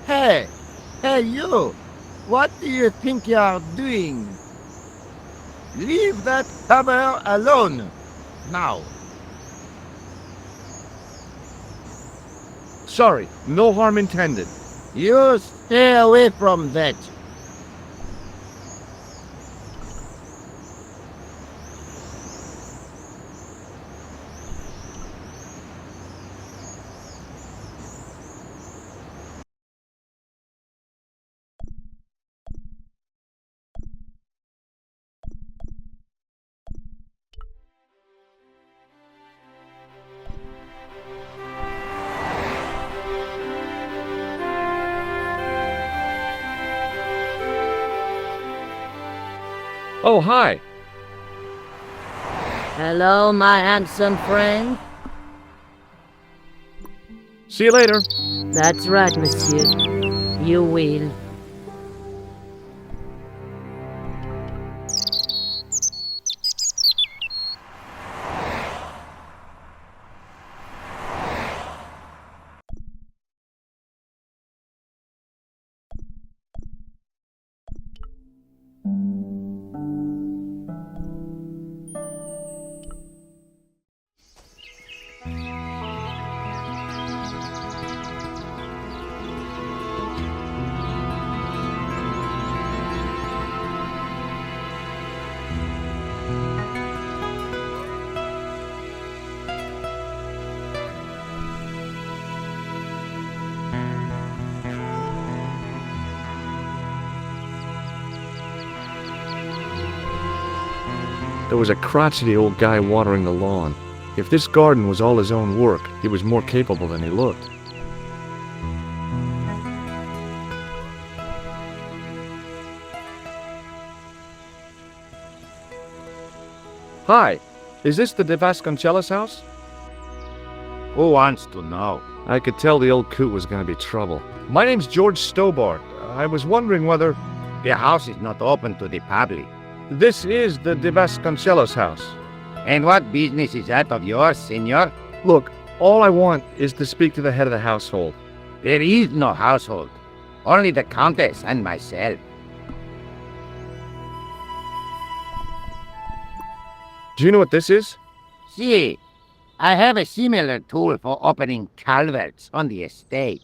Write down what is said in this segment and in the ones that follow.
Hey, hey you! What do you think you're doing? Leave that hammer alone! Now! Sorry, no harm intended. You stay away from that! Oh, hi. Hello, my handsome friend. See you later. That's right, monsieur. You will. There was a crotchety old guy watering the lawn. If this garden was all his own work, he was more capable than he looked. Hi, is this the De Vasconcelos house? Who wants to know? I could tell the old coot was going to be trouble. My name's George Stobart. I was wondering whether... The house is not open to the public. This is the De Vasconcelos house. And what business is that of yours, senor? Look, all I want is to speak to the head of the household. There is no household. Only the Countess and myself. Do you know what this is? See, I have a similar tool for opening culverts on the estate.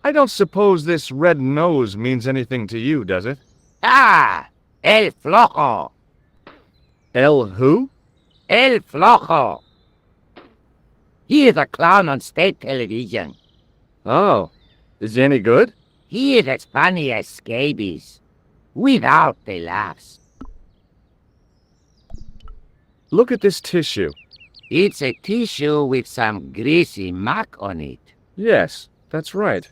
I don't suppose this red nose means anything to you, does it? Ah! El Flojo! El who? El Flojo! He is a clown on state television. Oh, is he any good? He is as funny as scabies, without the laughs. Look at this tissue. It's a tissue with some greasy muck on it. Yes, that's right.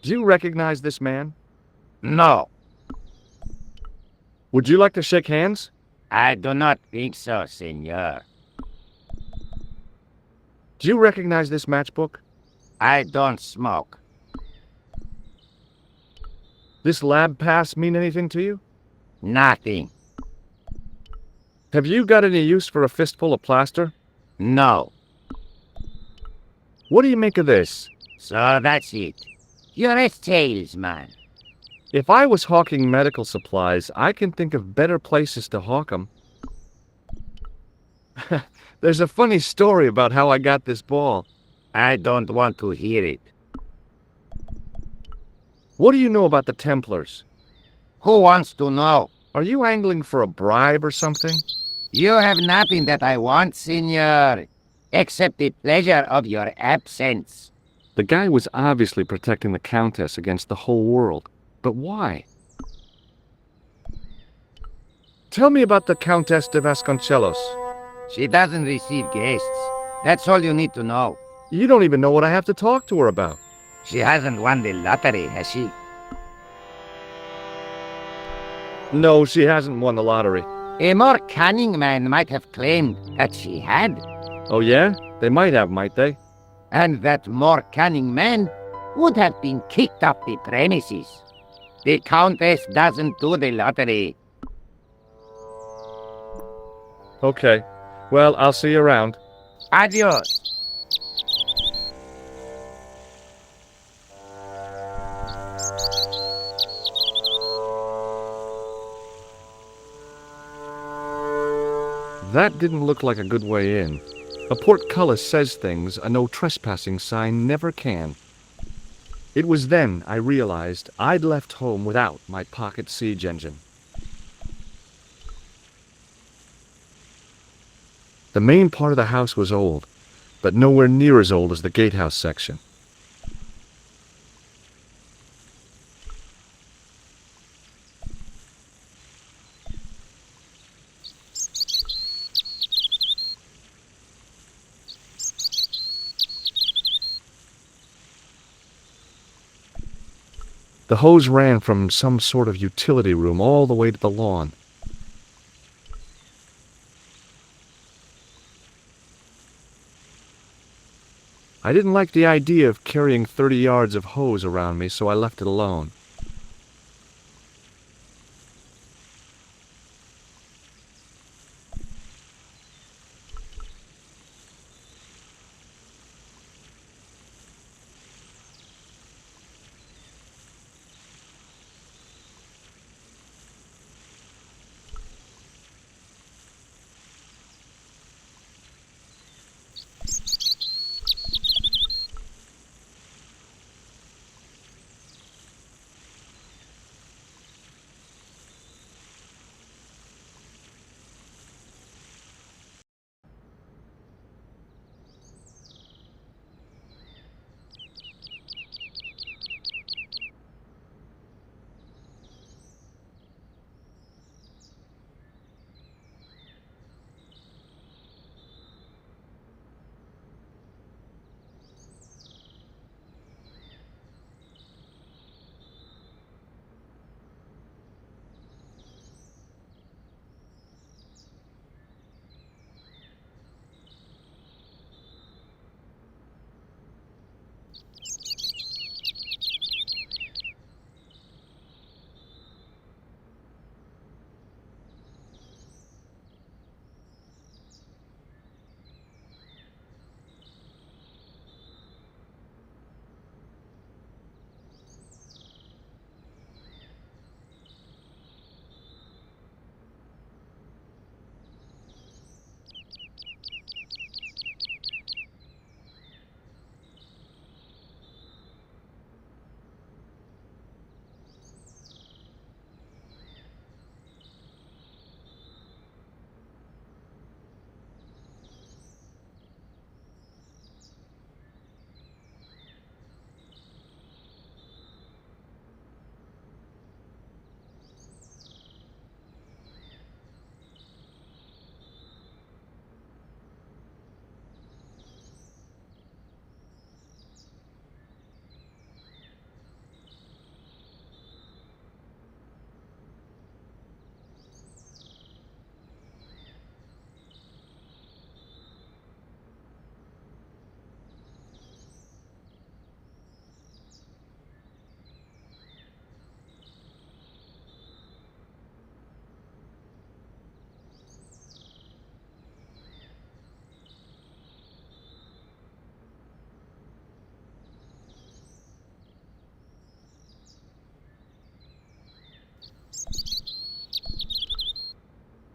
Do you recognize this man? No, Would you like to shake hands? I do not think so, senor. Do you recognize this matchbook? I don't smoke. This lab pass mean anything to you? Nothing. Have you got any use for a fistful of plaster? No. What do you make of this? So that's it. You're a salesman. If I was hawking medical supplies, I can think of better places to hawk 'em. There's a funny story about how I got this ball. I don't want to hear it. What do you know about the Templars? Who wants to know? Are you angling for a bribe or something? You have nothing that I want, senor, except the pleasure of your absence. The guy was obviously protecting the Countess against the whole world. But why? Tell me about the Countess de Vasconcelos. She doesn't receive guests. That's all you need to know. You don't even know what I have to talk to her about. She hasn't won the lottery, has she? No, she hasn't won the lottery. A more cunning man might have claimed that she had. Oh yeah? They might have, might they? And that more cunning man would have been kicked off the premises. The Countess doesn't do the lottery. Okay. Well, I'll see you around. Adios. That didn't look like a good way in. A portcullis says things a no trespassing sign never can. It was then I realized I'd left home without my pocket siege engine. The main part of the house was old, but nowhere near as old as the gatehouse section. The hose ran from some sort of utility room all the way to the lawn. I didn't like the idea of carrying 30 yards of hose around me, so I left it alone.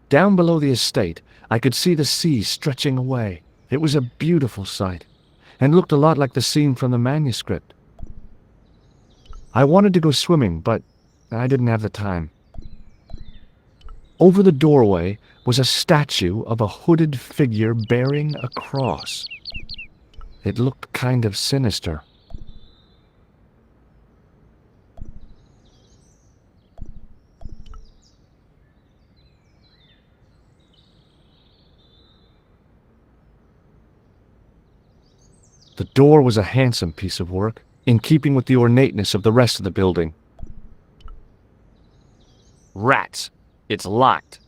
Down below the estate, I could see the sea stretching away. It was a beautiful sight, and looked a lot like the scene from the manuscript. I wanted to go swimming, but I didn't have the time. Over the doorway was a statue of a hooded figure bearing a cross. It looked kind of sinister. The door was a handsome piece of work, in keeping with the ornateness of the rest of the building. Rats! It's locked.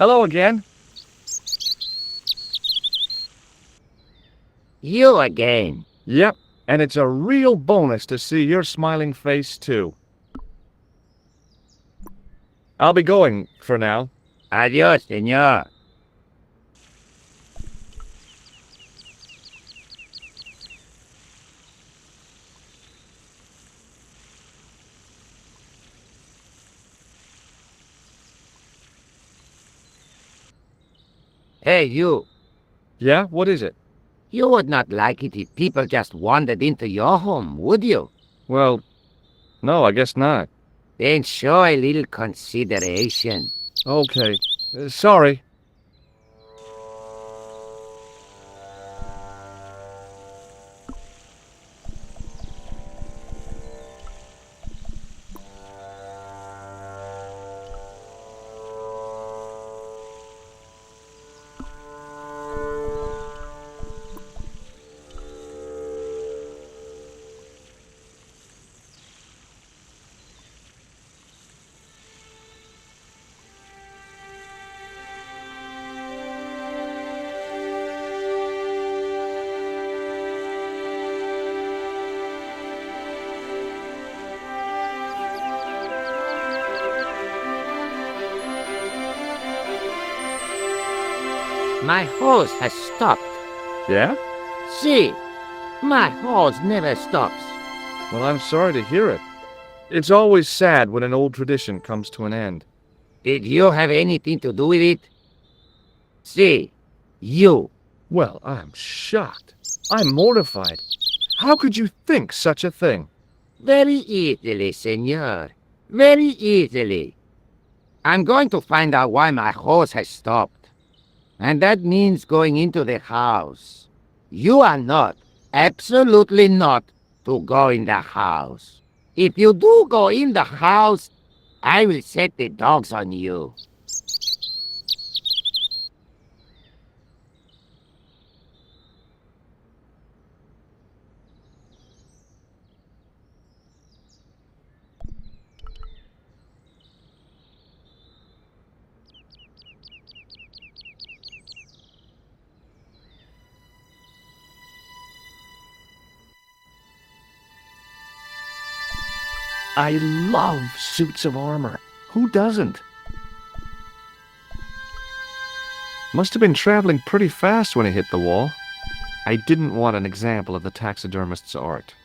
Hello again. You again. Yep, and it's a real bonus to see your smiling face, too. I'll be going for now. Adios, senor. Hey, you. Yeah, what is it? You would not like it if people just wandered into your home, would you? Well, no, I guess not. Then show a little consideration. Okay. Sorry. My horse has stopped. Yeah? See, my horse never stops. Well, I'm sorry to hear it. It's always sad when an old tradition comes to an end. Did you have anything to do with it? See, you. Well, I'm shocked. I'm mortified. How could you think such a thing? Very easily, senor. Very easily. I'm going to find out why my horse has stopped. And that means going into the house. You are not, absolutely not, to go in the house. If you do go in the house, I will set the dogs on you. I love suits of armor. Who doesn't? Must have been traveling pretty fast when he hit the wall. I didn't want an example of the taxidermist's art.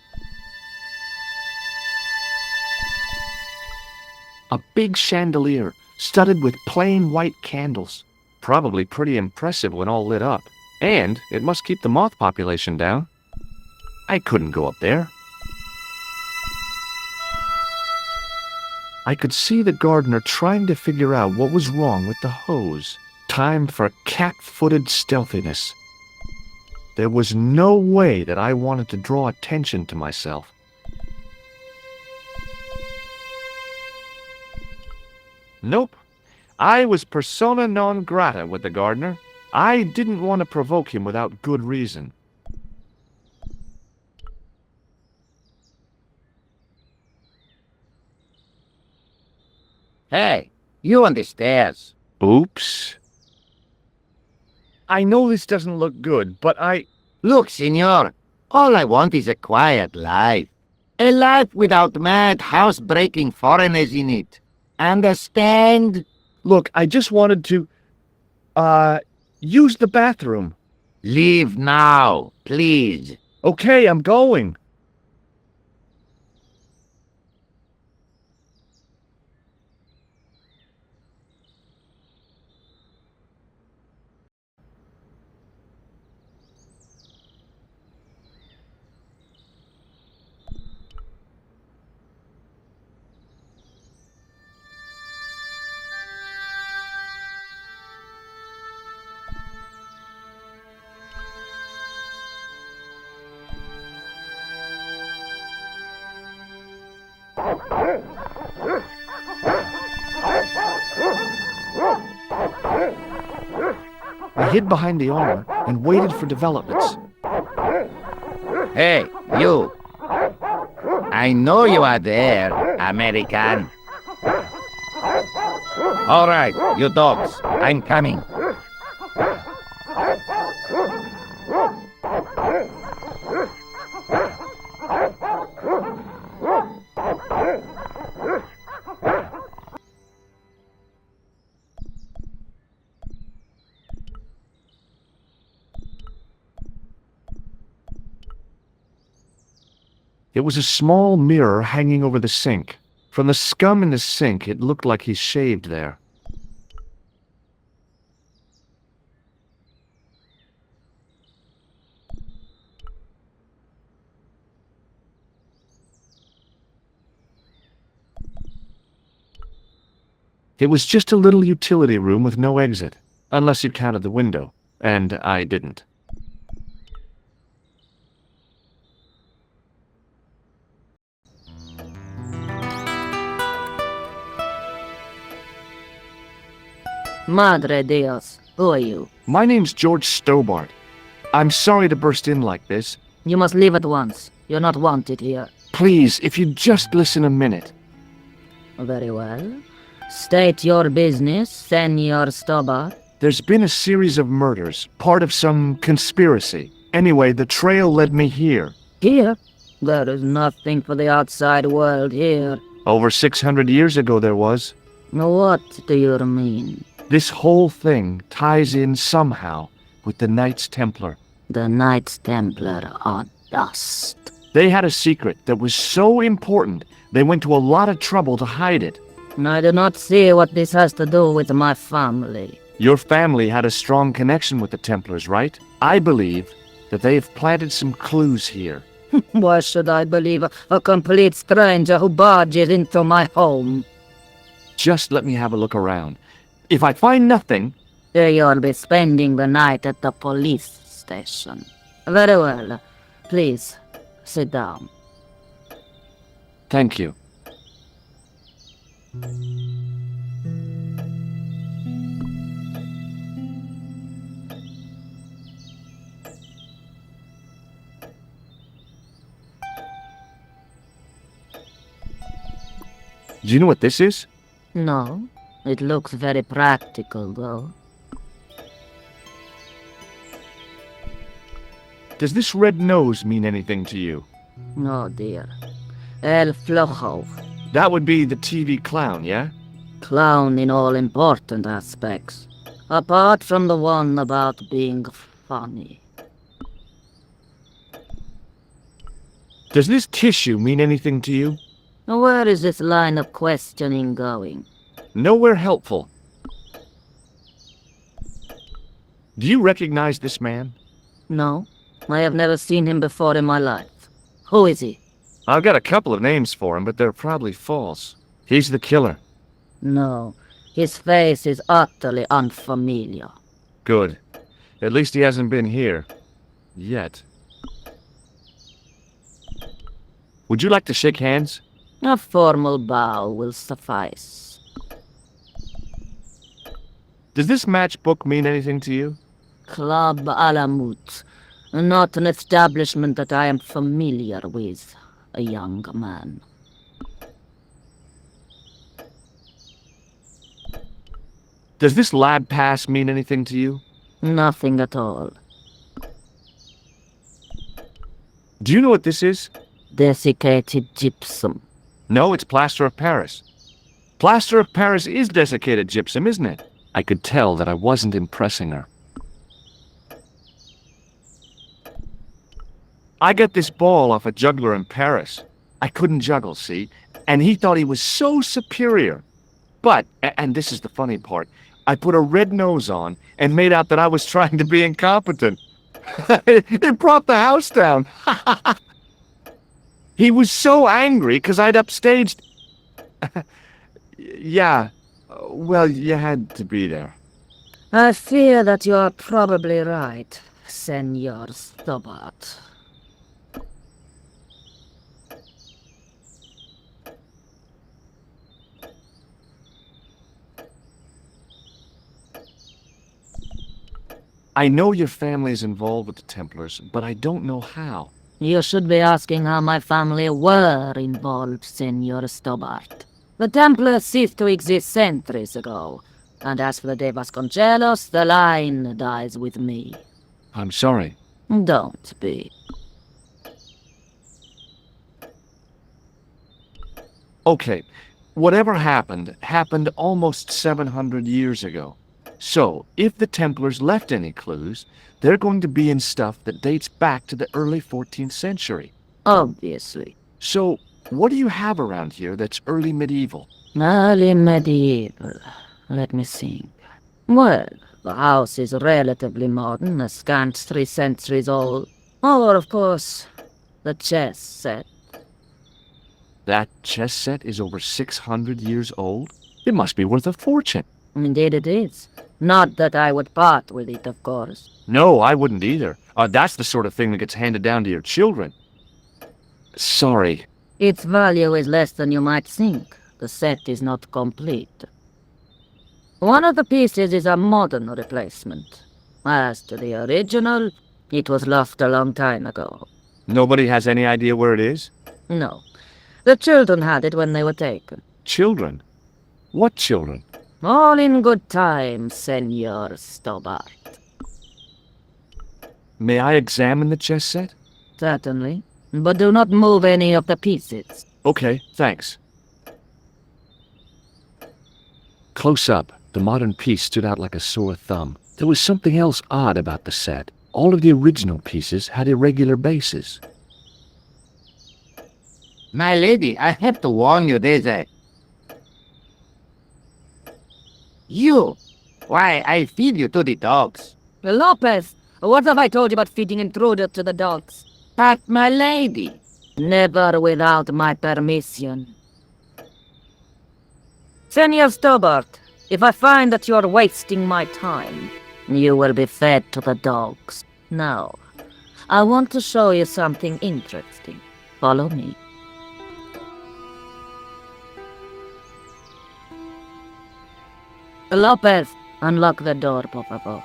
A big chandelier, studded with plain white candles. Probably pretty impressive when all lit up. And it must keep the moth population down. I couldn't go up there. I could see the gardener trying to figure out what was wrong with the hose. Time for cat-footed stealthiness. There was no way that I wanted to draw attention to myself. Nope. I was persona non grata with the gardener. I didn't want to provoke him without good reason. Hey, you on the stairs. Oops. I know this doesn't look good, but Look, senor, all I want is a quiet life. A life without mad, house-breaking foreigners in it. Understand? Look, I just wanted to, use the bathroom. Leave now, please. Okay, I'm going. I hid behind the armor and waited for developments. Hey, you. I know you are there, American. All right, you dogs, I'm coming. It was a small mirror hanging over the sink. From the scum in the sink, it looked like he shaved there. It was just a little utility room with no exit, unless you counted the window, and I didn't. Madre Dios, who are you? My name's George Stobart. I'm sorry to burst in like this. You must leave at once. You're not wanted here. Please, if you'd just listen a minute. Very well. State your business, Senor Stobart. There's been a series of murders, part of some conspiracy. Anyway, the trail led me here. Here? There is nothing for the outside world here. Over 600 years ago there was. What do you mean? This whole thing ties in somehow with the Knights Templar. The Knights Templar are dust. They had a secret that was so important, they went to a lot of trouble to hide it. I do not see what this has to do with my family. Your family had a strong connection with the Templars, right? I believe that they have planted some clues here. Why should I believe a complete stranger who barges into my home? Just let me have a look around. If I find nothing... You'll be spending the night at the police station. Very well. Please, sit down. Thank you. Do you know what this is? No, it looks very practical, though. Does this red nose mean anything to you? Oh dear. El Flojo. That would be the TV clown, yeah? Clown in all important aspects. Apart from the one about being funny. Does this tissue mean anything to you? Where is this line of questioning going? Nowhere helpful. Do you recognize this man? No, I have never seen him before in my life. Who is he? I've got a couple of names for him, but they're probably false. He's the killer. No, his face is utterly unfamiliar. Good. At least he hasn't been here. Yet. Would you like to shake hands? A formal bow will suffice. Does this matchbook mean anything to you? Club Alamut. Not an establishment that I am familiar with, a young man. Does this lab pass mean anything to you? Nothing at all. Do you know what this is? Desiccated gypsum. No, it's plaster of Paris. Plaster of Paris is desiccated gypsum, isn't it? I could tell that I wasn't impressing her. I got this ball off a juggler in Paris. I couldn't juggle, see? And he thought he was so superior. But, and this is the funny part, I put a red nose on and made out that I was trying to be incompetent. It brought the house down. He was so angry because I'd upstaged... Yeah, well, you had to be there. I fear that you're probably right, Senor Stobart. I know your family is involved with the Templars, but I don't know how. You should be asking how my family were involved, Senor Stobart. The Templars ceased to exist centuries ago. And as for the De Vasconcelos, the line dies with me. I'm sorry. Don't be. Okay, whatever happened almost 700 years ago. So, if the Templars left any clues, they're going to be in stuff that dates back to the early 14th century. Obviously. So, what do you have around here that's early medieval? Early medieval. Let me think. Well, the house is relatively modern, a scant 3 centuries old. Or, of course, the chess set. That chess set is over 600 years old? It must be worth a fortune. Indeed it is. Not that I would part with it, of course. No, I wouldn't either. That's the sort of thing that gets handed down to your children. Sorry. Its value is less than you might think. The set is not complete. One of the pieces is a modern replacement. As to the original, it was lost a long time ago. Nobody has any idea where it is? No. The children had it when they were taken. Children? What children? All in good time, Senor Stobart. May I examine the chess set? Certainly. But do not move any of the pieces. Okay, thanks. Close up, the modern piece stood out like a sore thumb. There was something else odd about the set. All of the original pieces had irregular bases. My lady, I have to warn you, there's a... You! Why, I feed you to the dogs. Lopez, what have I told you about feeding intruder to the dogs? But, my lady... Never without my permission. Senor Stobart, if I find that you're wasting my time, you will be fed to the dogs. Now, I want to show you something interesting. Follow me. Lopez, unlock the door, por favor.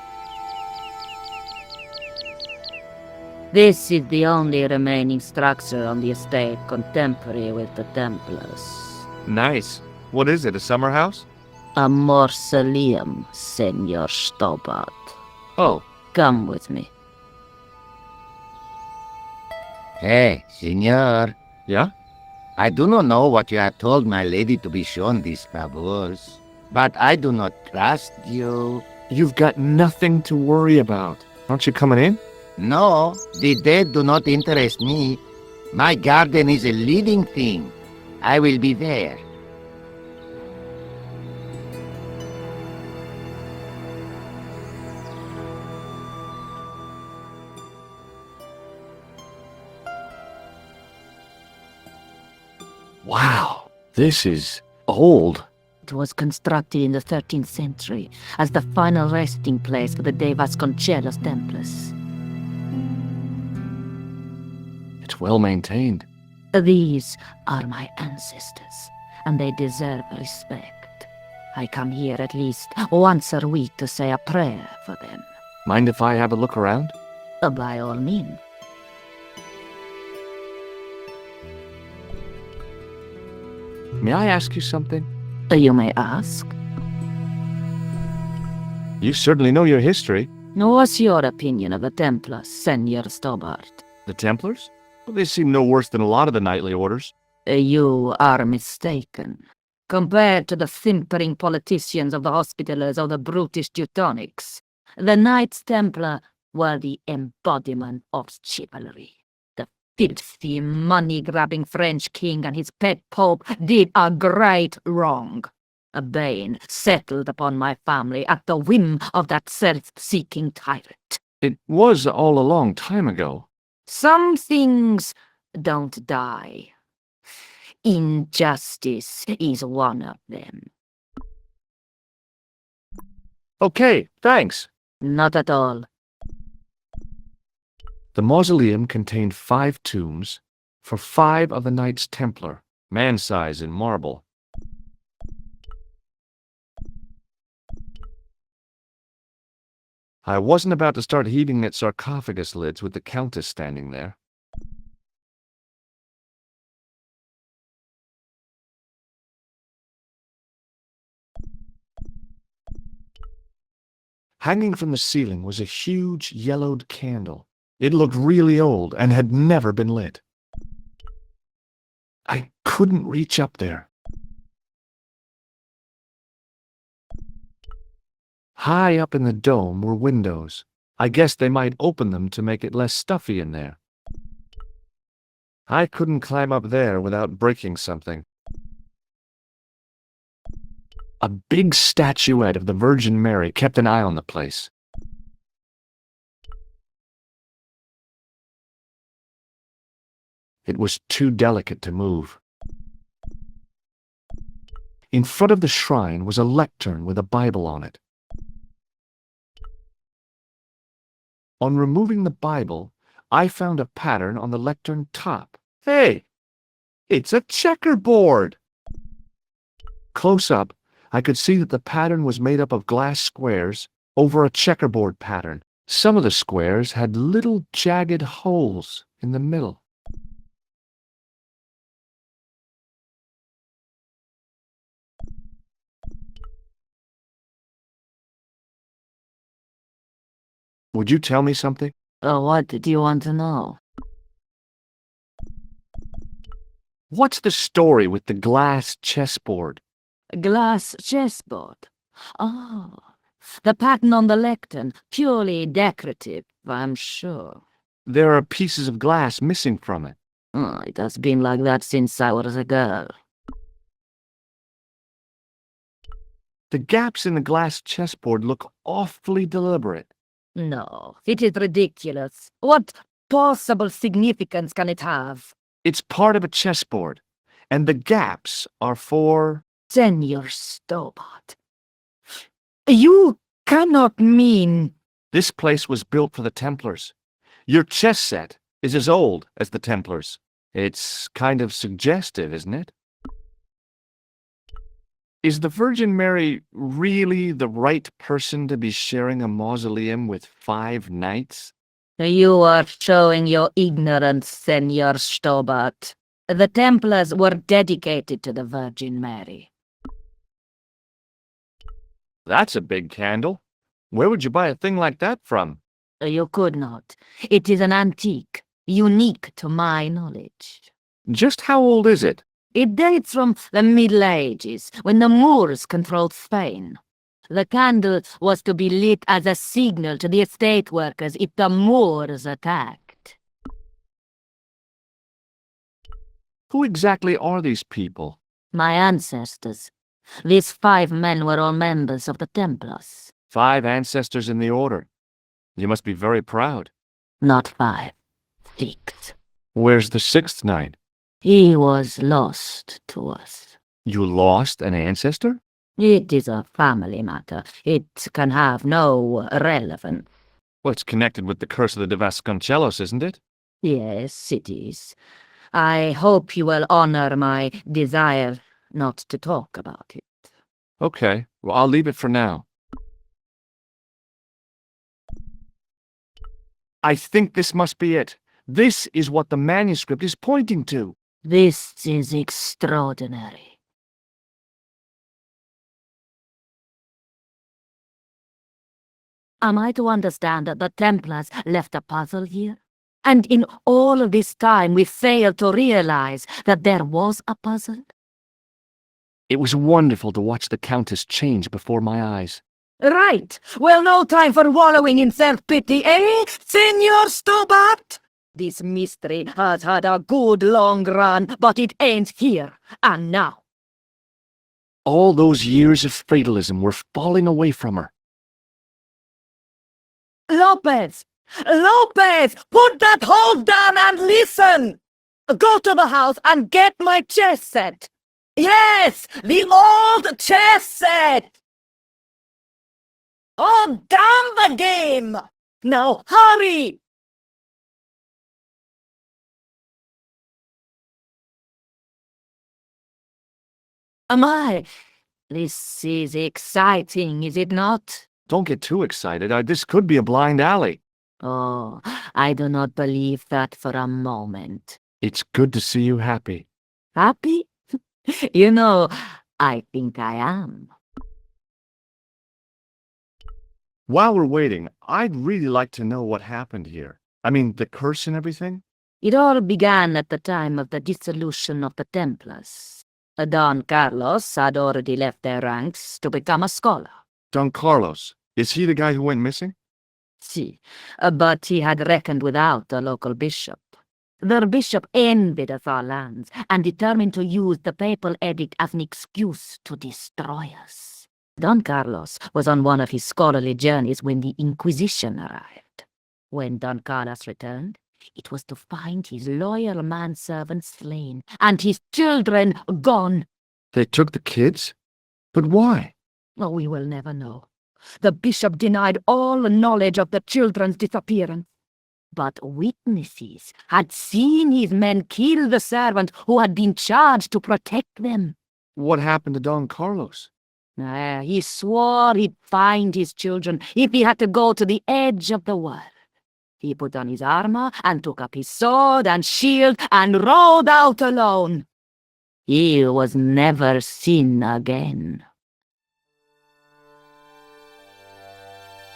This is the only remaining structure on the estate contemporary with the Templars. Nice. What is it, a summer house? A mausoleum, Senor Stobart. Oh. Come with me. Hey, senor. Yeah? I do not know what you have told my lady to be shown these favors, but I do not trust you. You've got nothing to worry about. Aren't you coming in? No, the dead do not interest me. My garden is a living thing. I will be there. Wow, this is old. It was constructed in the 13th century as the final resting place for the De Vasconcelos Templars. It's well maintained. These are my ancestors, and they deserve respect. I come here at least once a week to say a prayer for them. Mind if I have a look around? By all means. May I ask you something? You may ask. You certainly know your history. What's your opinion of the Templars, Senor Stobart? The Templars? Well, they seem no worse than a lot of the knightly orders. You are mistaken. Compared to the simpering politicians of the Hospitallers or the brutish Teutonics, the Knights Templar were the embodiment of chivalry. The filthy, money-grabbing French king and his pet pope did a great wrong. A bane settled upon my family at the whim of that self-seeking tyrant. It was all a long time ago. Some things don't die. Injustice is one of them. Okay, thanks. Not at all. The mausoleum contained 5 tombs for 5 of the Knights Templar, man-size in marble. I wasn't about to start heaving at sarcophagus lids with the Countess standing there. Hanging from the ceiling was a huge yellowed candle. It looked really old and had never been lit. I couldn't reach up there. High up in the dome were windows. I guess they might open them to make it less stuffy in there. I couldn't climb up there without breaking something. A big statuette of the Virgin Mary kept an eye on the place. It was too delicate to move. In front of the shrine was a lectern with a Bible on it. On removing the Bible, I found a pattern on the lectern top. Hey! It's a checkerboard! Close up, I could see that the pattern was made up of glass squares over a checkerboard pattern. Some of the squares had little jagged holes in the middle. Would you tell me something? What do you want to know? What's the story with the glass chessboard? Glass chessboard. Oh, the pattern on the lectern, purely decorative, I'm sure. There are pieces of glass missing from it. Oh, it has been like that since I was a girl. The gaps in the glass chessboard look awfully deliberate. No, it is ridiculous. What possible significance can it have? It's part of a chessboard, and the gaps are for... Senor Stobart. You cannot mean... This place was built for the Templars. Your chess set is as old as the Templars. It's kind of suggestive, isn't it? Is the Virgin Mary really the right person to be sharing a mausoleum with 5 knights? You are showing your ignorance, Senor Stobart. The Templars were dedicated to the Virgin Mary. That's a big candle. Where would you buy a thing like that from? You could not. It is an antique, unique to my knowledge. Just how old is it? It dates from the Middle Ages, when the Moors controlled Spain. The candle was to be lit as a signal to the estate workers if the Moors attacked. Who exactly are these people? My ancestors. These 5 men were all members of the Templars. 5 ancestors in the order. You must be very proud. Not 5. 6. Where's the 6th knight? He was lost to us. You lost an ancestor? It is a family matter. It can have no relevance. Well, it's connected with the curse of the De Vasconcelos, isn't it? Yes, it is. I hope you will honor my desire not to talk about it. Okay, well, I'll leave it for now. I think this must be it. This is what the manuscript is pointing to. This is extraordinary. Am I to understand that the Templars left a puzzle here? And in all of this time we failed to realize that there was a puzzle? It was wonderful to watch the Countess change before my eyes. Right. Well, no time for wallowing in self-pity, eh, Senor Stobart? This mystery has had a good long run, but it ends here and now. All those years of fatalism were falling away from her. Lopez! Lopez! Put that hose down and listen! Go to the house and get my chess set. Yes! The old chess set! Oh, damn the game! Now hurry! This is exciting, is it not? Don't get too excited. This could be a blind alley. Oh, I do not believe that for a moment. It's good to see you happy. Happy? You know, I think I am. While we're waiting, I'd really like to know what happened here. I mean, the curse and everything? It all began at the time of the dissolution of the Templars. Don Carlos had already left their ranks to become a scholar. Don Carlos, is he the guy who went missing? Si, but he had reckoned without the local bishop. The bishop envied of our lands and determined to use the papal edict as an excuse to destroy us. Don Carlos was on one of his scholarly journeys when the Inquisition arrived. When Don Carlos returned, it was to find his loyal manservant slain and his children gone. They took the kids? But why? Oh, we will never know. The bishop denied all knowledge of the children's disappearance. But witnesses had seen his men kill the servant who had been charged to protect them. What happened to Don Carlos? He swore he'd find his children if he had to go to the edge of the world. He put on his armor and took up his sword and shield and rode out alone. He was never seen again.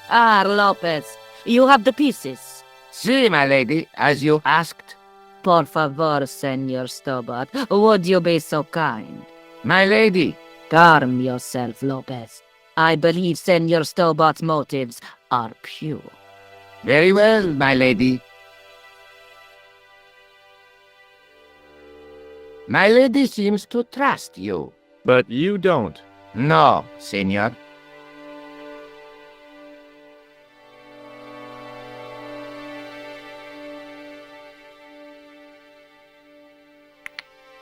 Ah, Lopez, you have the pieces. Si, my lady, as you asked. Por favor, Senor Stobart, would you be so kind? My lady. Calm yourself, Lopez. I believe Senor Stobart's motives are pure. Very well, my lady. My lady seems to trust you. But you don't. No, senor.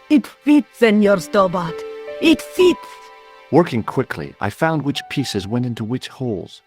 It fits, Senor Stobart. It fits! Working quickly, I found which pieces went into which holes.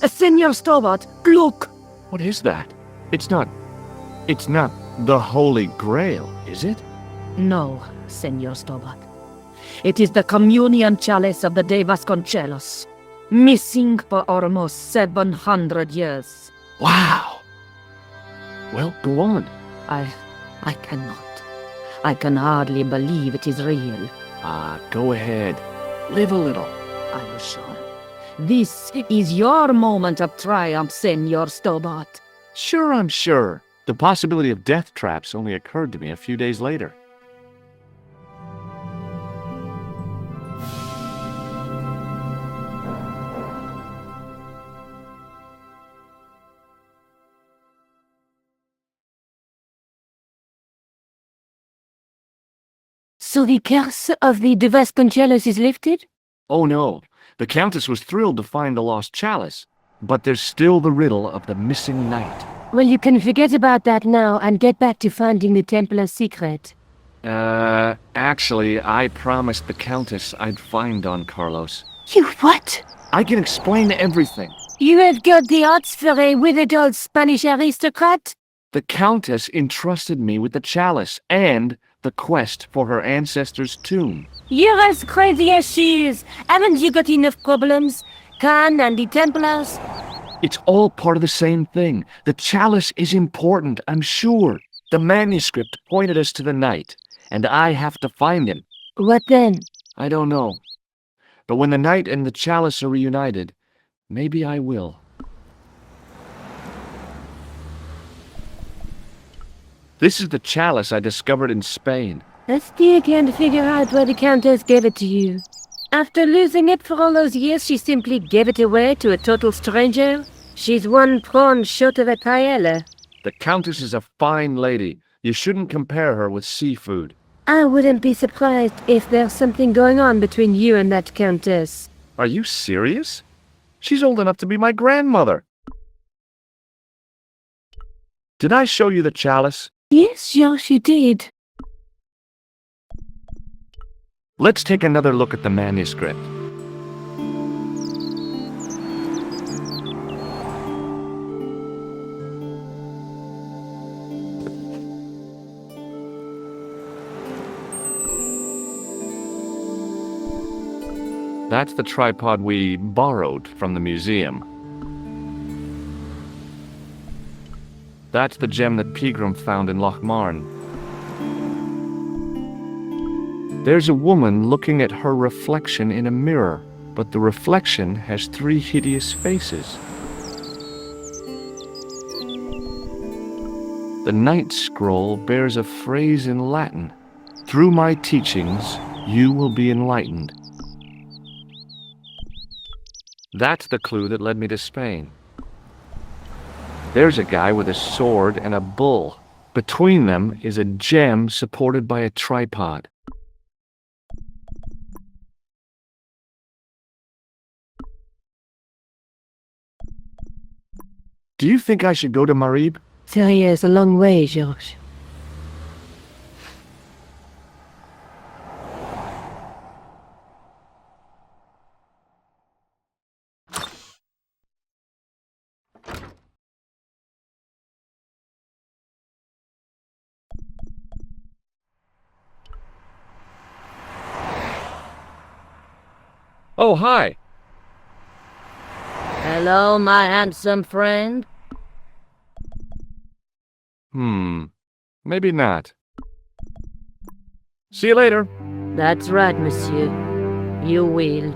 Senor Stobart, look! What is that? It's not the Holy Grail, is it? No, Senor Stobart. It is the communion chalice of the De Vasconcelos, missing for almost 700 years. Wow! Well, go on. I cannot. I can hardly believe it is real. Go ahead. Live a little. Are you sure? This is your moment of triumph, Senor Stobart. Sure, I'm sure. The possibility of death traps only occurred to me a few days later. So the curse of the De Vasconcelos is lifted? Oh no, the Countess was thrilled to find the lost chalice, but there's still the riddle of the missing knight. Well, you can forget about that now and get back to finding the Templars' secret. Actually, I promised the Countess I'd find Don Carlos. You what? I can explain everything. You have got the odds for a withered old Spanish aristocrat? The Countess entrusted me with the chalice and the quest for her ancestor's tomb. You're as crazy as she is. Haven't you got enough problems? Khan and the Templars? It's all part of the same thing. The chalice is important, I'm sure. The manuscript pointed us to the knight, and I have to find him. What then? I don't know. But when the knight and the chalice are reunited, maybe I will. This is the chalice I discovered in Spain. I still can't figure out why the Countess gave it to you. After losing it for all those years, she simply gave it away to a total stranger? She's one prawn short of a paella. The Countess is a fine lady. You shouldn't compare her with seafood. I wouldn't be surprised if there's something going on between you and that Countess. Are you serious? She's old enough to be my grandmother. Did I show you the chalice? Yes, you did. Let's take another look at the manuscript. That's the tripod we borrowed from the museum. That's the gem that Pegram found in Lochmarn. There's a woman looking at her reflection in a mirror, but the reflection has 3 hideous faces. The ninth scroll bears a phrase in Latin. Through my teachings, you will be enlightened. That's the clue that led me to Spain. There's a guy with a sword and a bull. Between them is a gem supported by a tripod. Do you think I should go to Marib? Syria is a long way, George. Oh, hi. Hello, my handsome friend. Maybe not. See you later. That's right, monsieur. You will.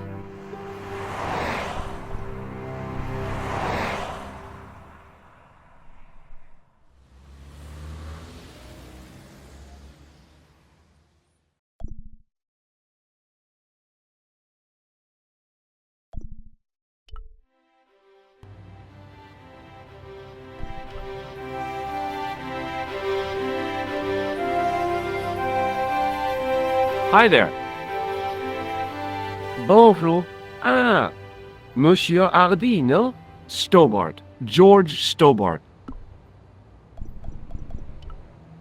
Hi there. Bonjour. Monsieur Hardy, no? Stobart. George Stobart.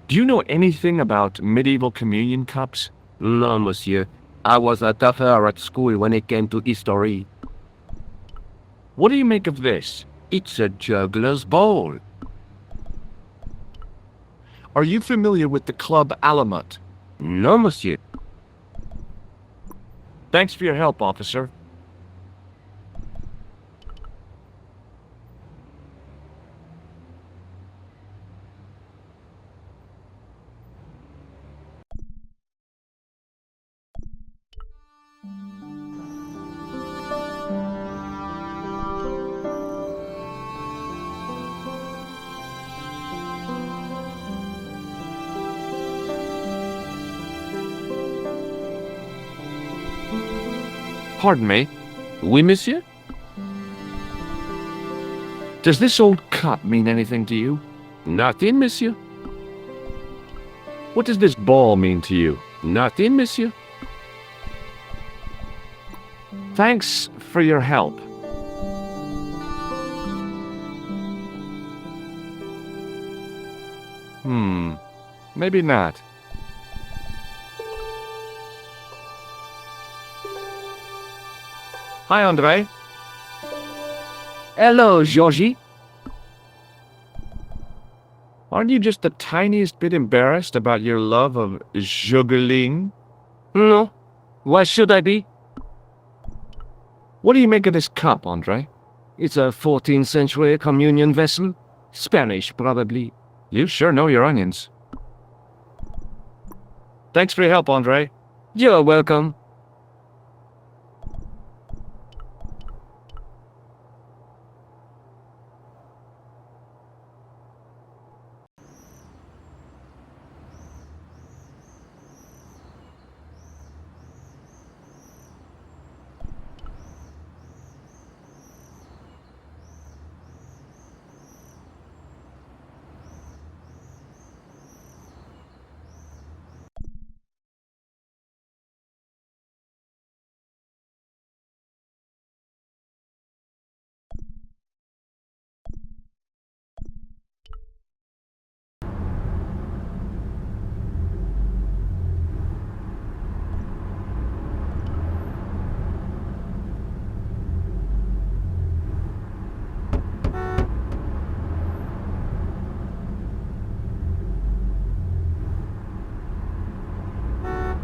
Do you know anything about medieval communion cups? No, monsieur. I was a tougher at school when it came to history. What do you make of this? It's a juggler's ball. Are you familiar with the Club Alamut? No, monsieur. Thanks for your help, officer. Pardon me. Oui, monsieur? Does this old cup mean anything to you? Nothing, monsieur. What does this ball mean to you? Nothing, monsieur. Thanks for your help. Maybe not. Hi, Andre. Hello, Georgie. Aren't you just the tiniest bit embarrassed about your love of juggling? No. Why should I be? What do you make of this cup, Andre? It's a 14th century communion vessel. Spanish, probably. You sure know your onions. Thanks for your help, Andre. You're welcome.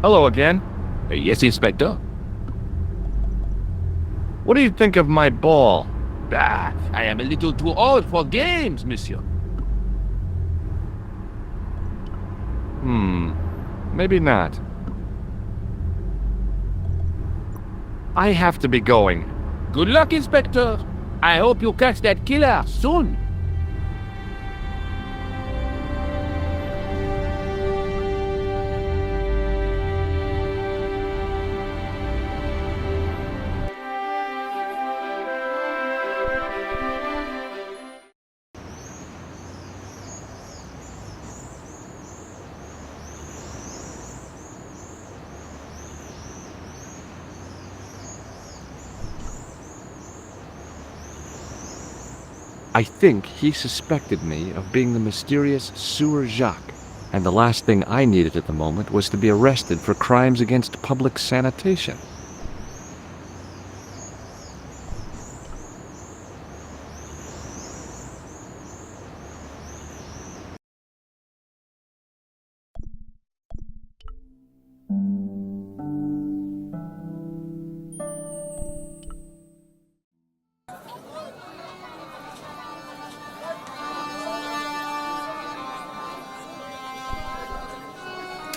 Hello again. Yes, Inspector. What do you think of my ball? Ah, I am a little too old for games, monsieur. Maybe not. I have to be going. Good luck, Inspector. I hope you catch that killer soon. I think he suspected me of being the mysterious Sewer Jacques, and the last thing I needed at the moment was to be arrested for crimes against public sanitation.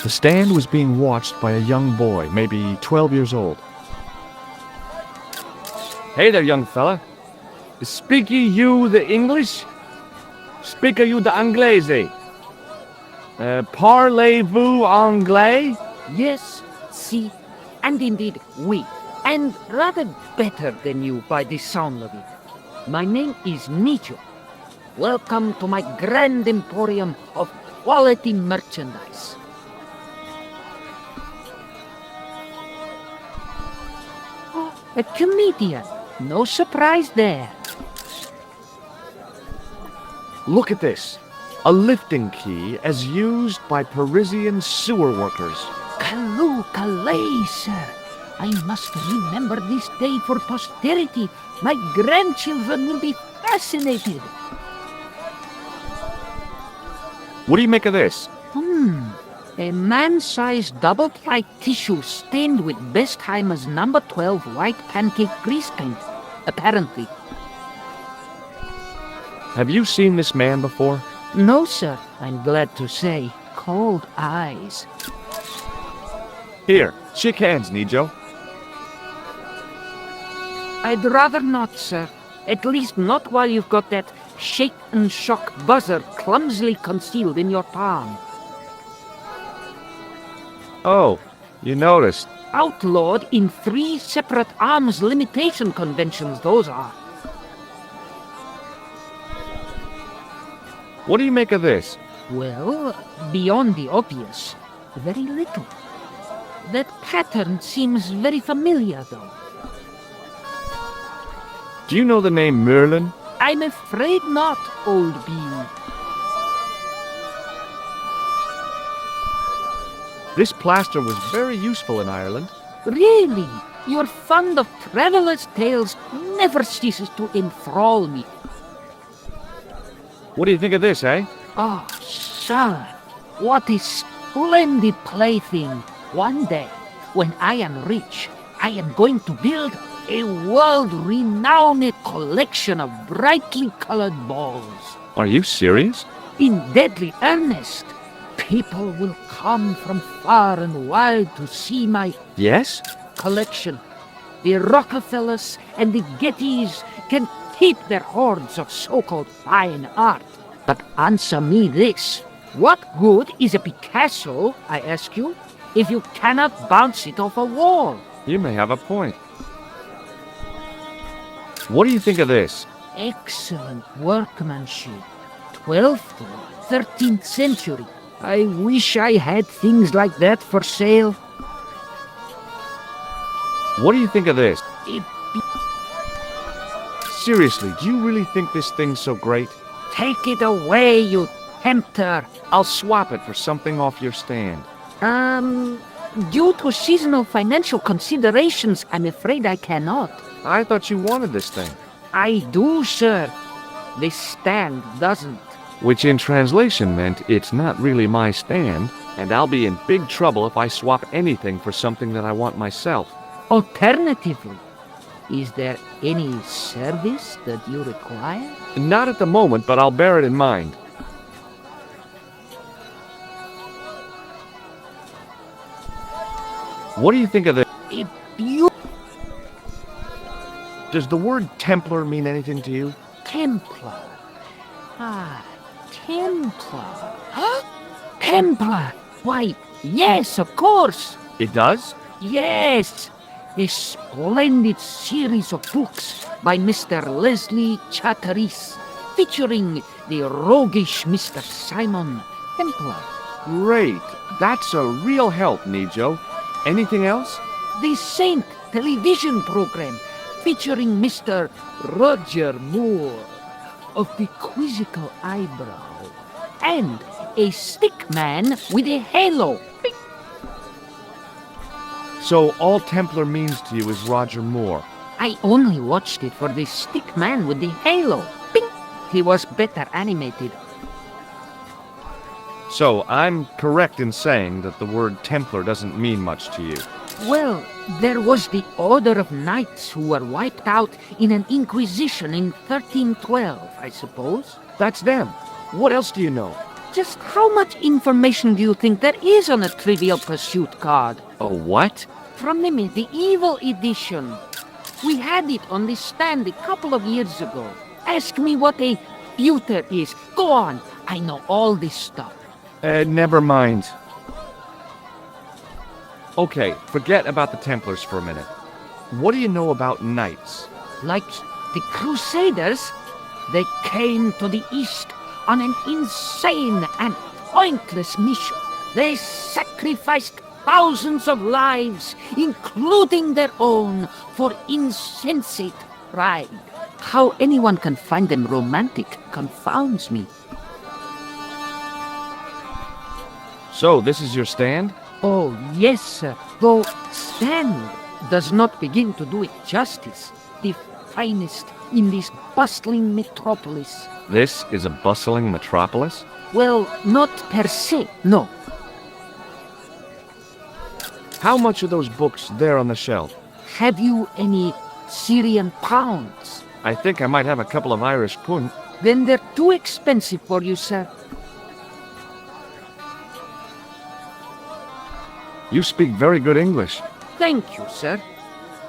The stand was being watched by a young boy, maybe 12 years old. Hey there, young fella. Speak ye you the English? Speak you the Anglaise? Parlez-vous anglais? Yes, si, and indeed we, and rather better than you by the sound of it. My name is Nicho. Welcome to my grand emporium of quality merchandise. A comedian. No surprise there. Look at this. A lifting key as used by Parisian sewer workers. Calais, sir. I must remember this day for posterity. My grandchildren will be fascinated. What do you make of this? A man-sized double-ply tissue stained with Bestheimer's number 12 white pancake grease paint, apparently. Have you seen this man before? No, sir, I'm glad to say. Cold eyes. Here, shake hands, Nijo. I'd rather not, sir. At least not while you've got that shake and shock buzzer clumsily concealed in your palm. Oh, you noticed. Outlawed in 3 separate arms limitation conventions, those are. What do you make of this? Well, beyond the obvious, very little. That pattern seems very familiar, though. Do you know the name Merlin? I'm afraid not, old bean. This plaster was very useful in Ireland. Really? Your fund of travelers' tales never ceases to enthrall me. What do you think of this, eh? Oh, sir, what a splendid plaything. One day, when I am rich, I am going to build a world-renowned collection of brightly colored balls. Are you serious? In deadly earnest. People will come from far and wide to see my Yes? collection. The Rockefellers and the Gettys can keep their hoards of so-called fine art. But answer me this. What good is a Picasso, I ask you, if you cannot bounce it off a wall? You may have a point. What do you think of this? Excellent workmanship. 12th or 13th century. I wish I had things like that for sale. What do you think of this? It Seriously, do you really think this thing's so great? Take it away, you tempter. I'll swap it for something off your stand. Due to seasonal financial considerations, I'm afraid I cannot. I thought you wanted this thing. I do, sir. This stand doesn't. Which in translation meant it's not really my stand, and I'll be in big trouble if I swap anything for something that I want myself. Alternatively, is there any service that you require? Not at the moment, but I'll bear it in mind. What do you think of this? If you Does the word Templar mean anything to you? Templar. Templar. Huh? Templar. Why, yes, of course. It does? Yes. A splendid series of books by Mr. Leslie Chatteris, featuring the roguish Mr. Simon Templar. Great. That's a real help, Nijo. Anything else? The Saint television program, featuring Mr. Roger Moore of the quizzical eyebrow, and a stick man with a halo. Bing. So all Templar means to you is Roger Moore. I only watched it for the stick man with the halo. Bing. He was better animated. So I'm correct in saying that the word Templar doesn't mean much to you. Well, there was the Order of Knights who were wiped out in an Inquisition in 1312, I suppose. That's them. What else do you know? Just how much information do you think there is on a Trivial Pursuit card? A what? From the medieval edition. We had it on the stand a couple of years ago. Ask me what a pewter is. Go on, I know all this stuff. Never mind. Okay, forget about the Templars for a minute. What do you know about knights? Like the Crusaders, they came to the East on an insane and pointless mission. They sacrificed thousands of lives, including their own, for insensate pride. How anyone can find them romantic confounds me. So, this is your stand? Oh, yes, sir. Though, stand, does not begin to do it justice. The finest in this bustling metropolis. This is a bustling metropolis? Well, not per se, no. How much are those books there on the shelf? Have you any Syrian pounds? I think I might have a couple of Irish pund. Then they're too expensive for you, sir. You speak very good English. Thank you, sir.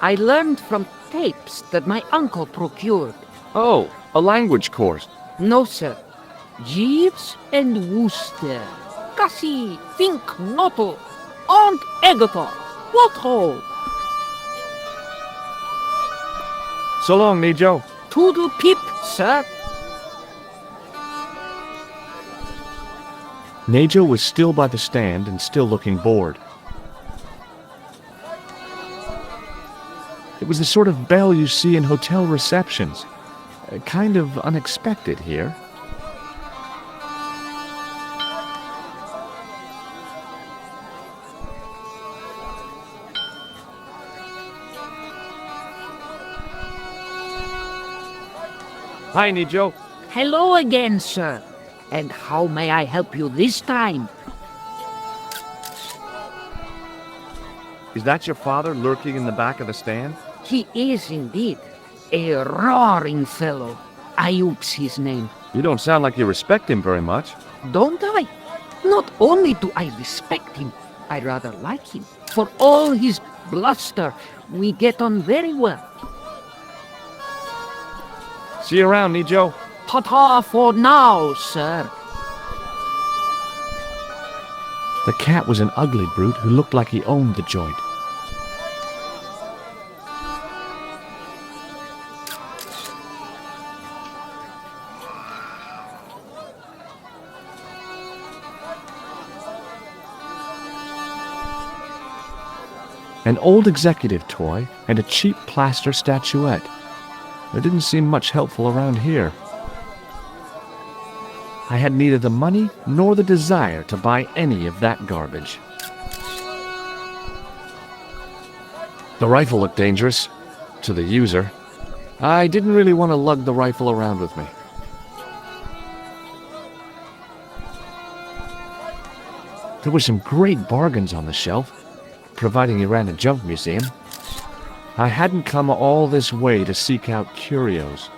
I learned from tapes that my uncle procured. Oh, a language course. No, sir. Jeeves and Wooster. Cassie, Fink, Noto, and Egerton. What ho? So long, Nijo. Toodle pip, sir. Nejo was still by the stand and still looking bored. It was the sort of bell you see in hotel receptions. Kind of unexpected here. Hi, Nijo. Hello again, sir. And how may I help you this time? Is that your father lurking in the back of the stand? He is indeed a roaring fellow. Ayuk's his name. You don't sound like you respect him very much. Don't I? Not only do I respect him, I rather like him. For all his bluster, we get on very well. See you around, Nijo. Ta-ta for now, sir. The cat was an ugly brute who looked like he owned the joint. An old executive toy and a cheap plaster statuette. There didn't seem much helpful around here. I had neither the money nor the desire to buy any of that garbage. The rifle looked dangerous, to the user. I didn't really want to lug the rifle around with me. There were some great bargains on the shelf, providing you ran a junk museum. I hadn't come all this way to seek out curios.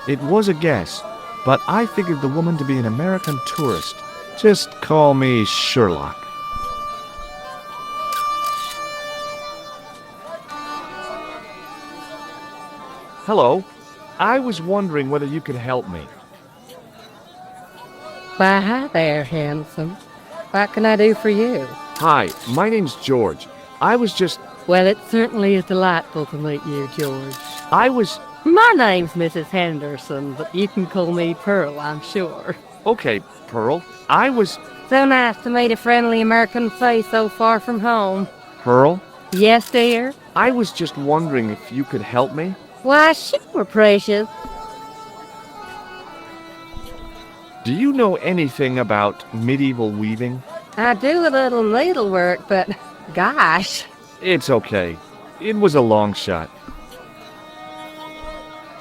It was a guess, but I figured the woman to be an American tourist. Just call me Sherlock. Hello. I was wondering whether you could help me. Why, hi there, handsome. What can I do for you? Hi, my name's George. I was just... Well, it certainly is delightful to meet you, George. My name's Mrs. Henderson, but you can call me Pearl, I'm sure. Okay, Pearl. I was... So nice to meet a friendly American face so far from home. Pearl? Yes, dear? I was just wondering if you could help me. Why, sure, precious. Do you know anything about medieval weaving? I do a little needlework, but gosh. It's okay. It was a long shot.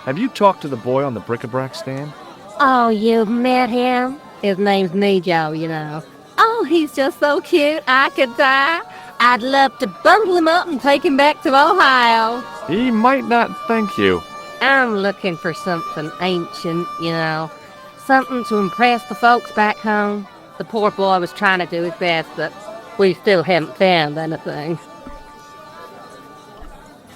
Have you talked to the boy on the bric-a-brac stand? Oh, you've met him? His name's Nejo, you know. Oh, he's just so cute, I could die. I'd love to bundle him up and take him back to Ohio. He might not thank you. I'm looking for something ancient, you know. Something to impress the folks back home. The poor boy was trying to do his best, but we still haven't found anything.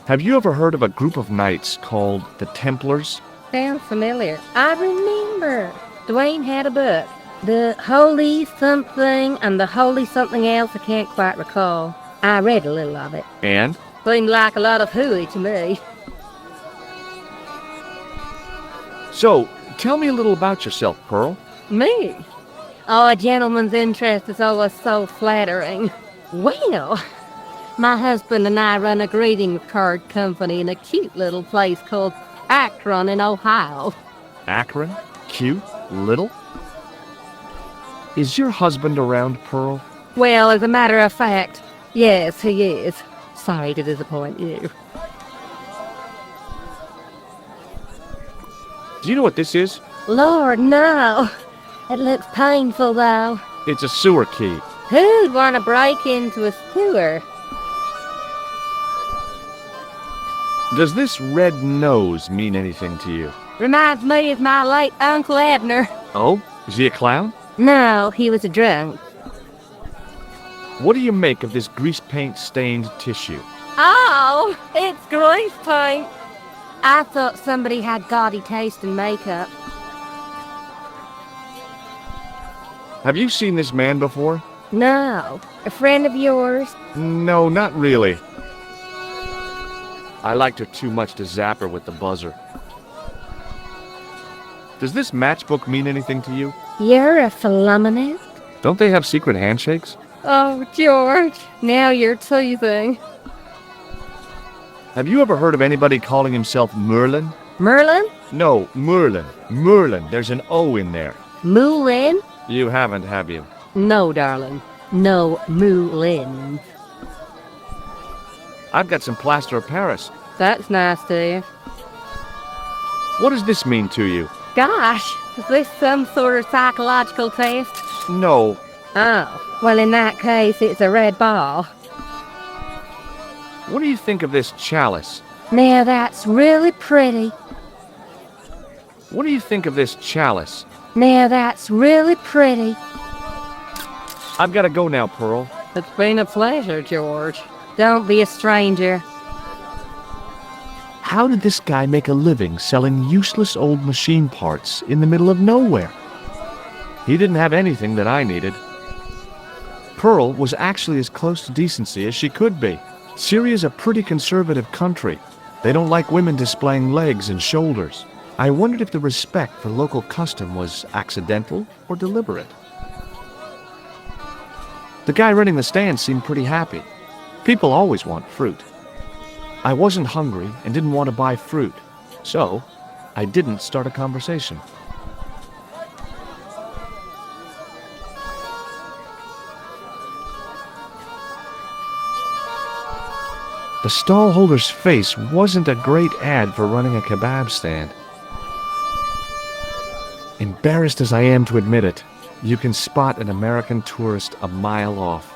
Have you ever heard of a group of knights called the Templars? Sounds familiar. I remember. Dwayne had a book. The Holy Something and the Holy Something Else, I can't quite recall. I read a little of it. And? Seemed like a lot of hooey to me. So, tell me a little about yourself, Pearl. Me? Oh, a gentleman's interest is always so flattering. Well, my husband and I run a greeting card company in a cute little place called Akron in Ohio. Akron? Cute? Little? Is your husband around, Pearl? Well, as a matter of fact, yes, he is. Sorry to disappoint you. Do you know what this is? Lord, no. It looks painful, though. It's a sewer key. Who'd want to break into a sewer? Does this red nose mean anything to you? Reminds me of my late Uncle Abner. Oh? Is he a clown? No, he was a drunk. What do you make of this grease paint stained tissue? Oh, it's grease paint. I thought somebody had gaudy taste in makeup. Have you seen this man before? No. A friend of yours? No, not really. I liked her too much to zap her with the buzzer. Does this matchbook mean anything to you? You're a phenomenist? Don't they have secret handshakes? Oh, George, now you're teasing. Have you ever heard of anybody calling himself Merlin? Merlin? No, Merlin. Merlin. There's an O in there. Moulin? You haven't, have you? No, darling. No Moulin. I've got some plaster of Paris. That's nice, dear. What does this mean to you? Gosh, is this some sort of psychological test? No. Oh, well, in that case, it's a red ball. What do you think of this chalice? Now that's really pretty. What do you think of this chalice? Now that's really pretty. I've got to go now, Pearl. It's been a pleasure, George. Don't be a stranger. How did this guy make a living selling useless old machine parts in the middle of nowhere? He didn't have anything that I needed. Pearl was actually as close to decency as she could be. Syria's a pretty conservative country. They don't like women displaying legs and shoulders. I wondered if the respect for local custom was accidental or deliberate. The guy running the stand seemed pretty happy. People always want fruit. I wasn't hungry and didn't want to buy fruit, so I didn't start a conversation. The stallholder's face wasn't a great ad for running a kebab stand. Embarrassed as I am to admit it, you can spot an American tourist a mile off.